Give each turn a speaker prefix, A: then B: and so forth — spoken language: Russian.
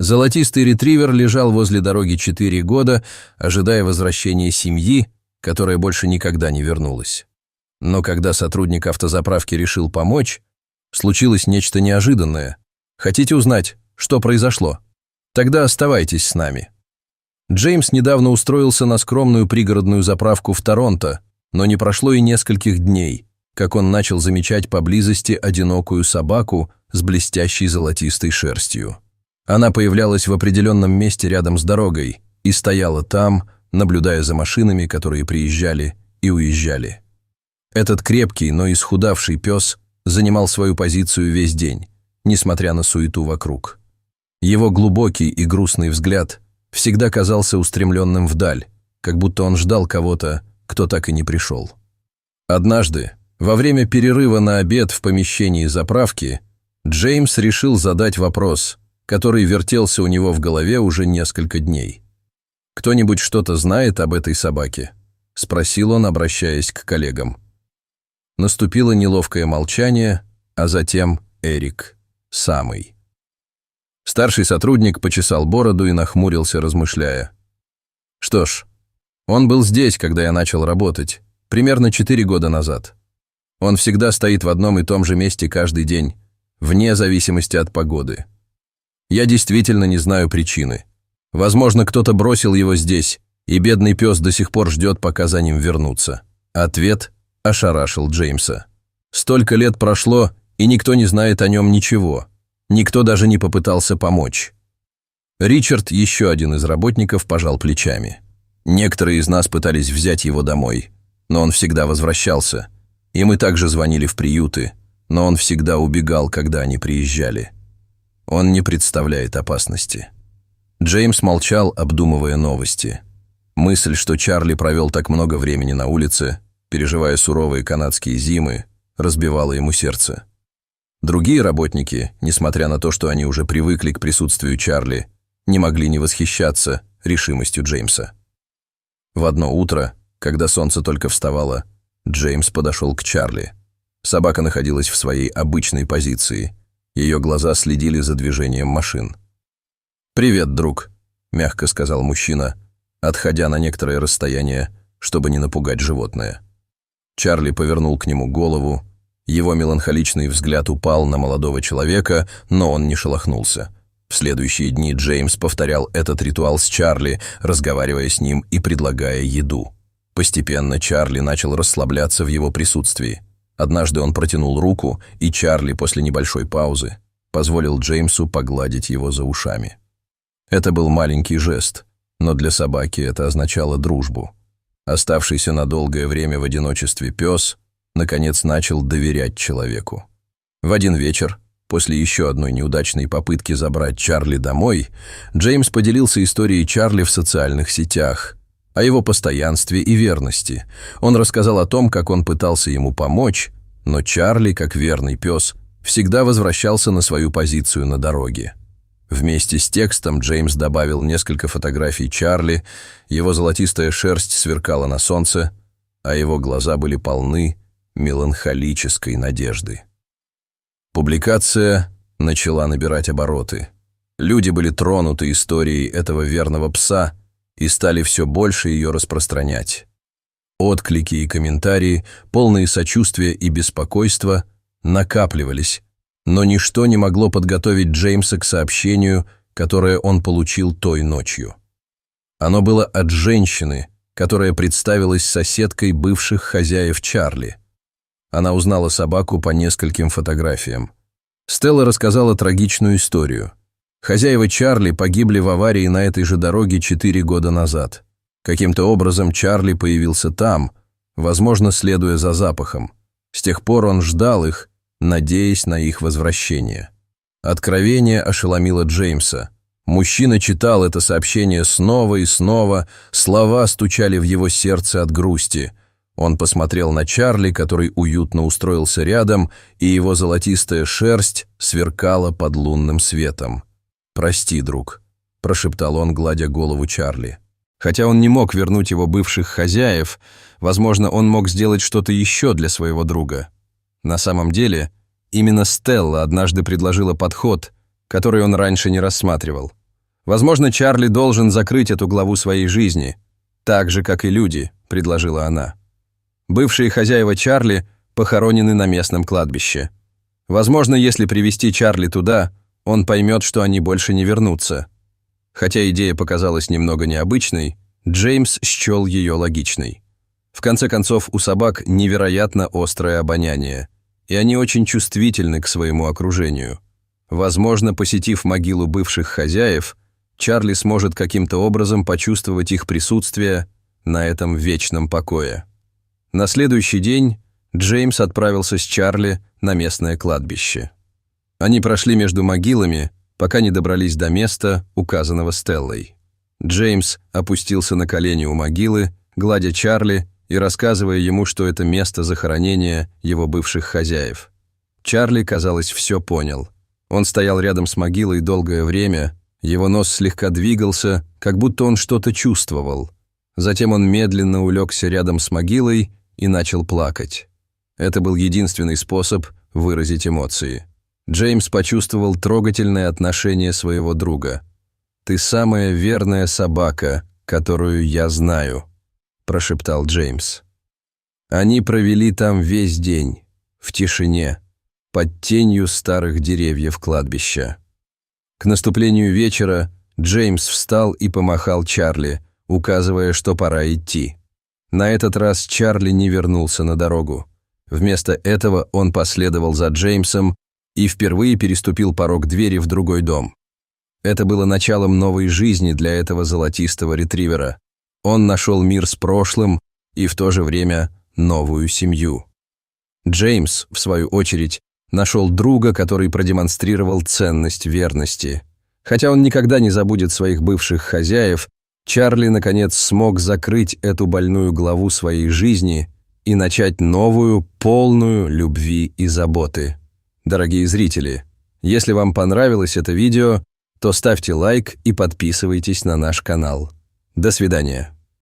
A: Золотистый ретривер лежал возле дороги 4 года, ожидая возвращения семьи, которая больше никогда не вернулась. Но когда сотрудник автозаправки решил помочь, случилось нечто неожиданное. Хотите узнать, что произошло? Тогда оставайтесь с нами. Джеймс недавно устроился на скромную пригородную заправку в Торонто, но не прошло и нескольких дней, как он начал замечать поблизости одинокую собаку с блестящей золотистой шерстью. Она появлялась в определенном месте рядом с дорогой и стояла там, наблюдая за машинами, которые приезжали и уезжали. Этот крепкий, но исхудавший пес занимал свою позицию весь день, несмотря на суету вокруг. Его глубокий и грустный взгляд всегда казался устремленным вдаль, как будто он ждал кого-то, кто так и не пришел. Однажды, во время перерыва на обед в помещении заправки, Джеймс решил задать вопрос, который вертелся у него в голове уже несколько дней. «Кто-нибудь что-то знает об этой собаке?» – спросил он, обращаясь к коллегам. Наступило неловкое молчание, а затем Эрик самый. Старший сотрудник почесал бороду и нахмурился, размышляя. «Что ж, он был здесь, когда я начал работать, примерно 4 года назад. Он всегда стоит в одном и том же месте каждый день, вне зависимости от погоды. Я действительно не знаю причины. Возможно, кто-то бросил его здесь, и бедный пес до сих пор ждет, пока за ним вернутся». Ответ ошарашил Джеймса. Столько лет прошло, и никто не знает о нем ничего. Никто даже не попытался помочь. Ричард, еще один из работников, пожал плечами. Некоторые из нас пытались взять его домой, но он всегда возвращался. И мы также звонили в приюты, но он всегда убегал, когда они приезжали. Он не представляет опасности. Джеймс молчал, обдумывая новости. Мысль, что Чарли провел так много времени на улице, переживая суровые канадские зимы, разбивала ему сердце. Другие работники, несмотря на то, что они уже привыкли к присутствию Чарли, не могли не восхищаться решимостью Джеймса. В одно утро, когда солнце только вставало, Джеймс подошел к Чарли. Собака находилась в своей обычной позиции. Ее глаза следили за движением машин. «Привет, друг», – мягко сказал мужчина, отходя на некоторое расстояние, чтобы не напугать животное. Чарли повернул к нему голову. Его меланхоличный взгляд упал на молодого человека, но он не шелохнулся. В следующие дни Джеймс повторял этот ритуал с Чарли, разговаривая с ним и предлагая еду. Постепенно Чарли начал расслабляться в его присутствии. Однажды он протянул руку, и Чарли после небольшой паузы позволил Джеймсу погладить его за ушами. Это был маленький жест, но для собаки это означало дружбу. Оставшийся на долгое время в одиночестве пес наконец начал доверять человеку. В один вечер, после еще одной неудачной попытки забрать Чарли домой, Джеймс поделился историей Чарли в социальных сетях, о его постоянстве и верности. Он рассказал о том, как он пытался ему помочь, но Чарли, как верный пес, всегда возвращался на свою позицию на дороге. Вместе с текстом Джеймс добавил несколько фотографий Чарли, его золотистая шерсть сверкала на солнце, а его глаза были полны меланхолической надежды. Публикация начала набирать обороты. Люди были тронуты историей этого верного пса и стали все больше ее распространять. Отклики и комментарии, полные сочувствия и беспокойства, накапливались, но ничто не могло подготовить Джеймса к сообщению, которое он получил той ночью. Оно было от женщины, которая представилась соседкой бывших хозяев Чарли. Она узнала собаку по нескольким фотографиям. Стелла рассказала трагичную историю. Хозяева Чарли погибли в аварии на этой же дороге 4 года назад. Каким-то образом Чарли появился там, возможно, следуя за запахом. С тех пор он ждал их, надеясь на их возвращение. Откровение ошеломило Джеймса. Мужчина читал это сообщение снова и снова, слова стучали в его сердце от грусти. Он посмотрел на Чарли, который уютно устроился рядом, и его золотистая шерсть сверкала под лунным светом. «Прости, друг», – прошептал он, гладя голову Чарли. Хотя он не мог вернуть его бывших хозяев, возможно, он мог сделать что-то еще для своего друга. На самом деле, именно Стелла однажды предложила подход, который он раньше не рассматривал. «Возможно, Чарли должен закрыть эту главу своей жизни, так же, как и люди», — предложила она. Бывшие хозяева Чарли похоронены на местном кладбище. Возможно, если привести Чарли туда, он поймет, что они больше не вернутся. Хотя идея показалась немного необычной, Джеймс счел ее логичной. В конце концов, у собак невероятно острое обоняние, и они очень чувствительны к своему окружению. Возможно, посетив могилу бывших хозяев, Чарли сможет каким-то образом почувствовать их присутствие на этом вечном покое. На следующий день Джеймс отправился с Чарли на местное кладбище. Они прошли между могилами, пока не добрались до места, указанного Стеллой. Джеймс опустился на колени у могилы, гладя Чарли и рассказывая ему, что это место захоронения его бывших хозяев. Чарли, казалось, все понял. Он стоял рядом с могилой долгое время, его нос слегка двигался, как будто он что-то чувствовал. Затем он медленно улегся рядом с могилой и начал плакать. Это был единственный способ выразить эмоции. Джеймс почувствовал трогательное отношение своего друга. «Ты самая верная собака, которую я знаю», – прошептал Джеймс. Они провели там весь день, в тишине, под тенью старых деревьев кладбища. К наступлению вечера Джеймс встал и помахал Чарли, указывая, что пора идти. На этот раз Чарли не вернулся на дорогу. Вместо этого он последовал за Джеймсом и впервые переступил порог двери в другой дом. Это было началом новой жизни для этого золотистого ретривера. Он нашел мир с прошлым и в то же время новую семью. Джеймс, в свою очередь, нашел друга, который продемонстрировал ценность верности. Хотя он никогда не забудет своих бывших хозяев, Чарли, наконец, смог закрыть эту больную главу своей жизни и начать новую, полную любви и заботы. Дорогие зрители, если вам понравилось это видео, то ставьте лайк и подписывайтесь на наш канал. До свидания.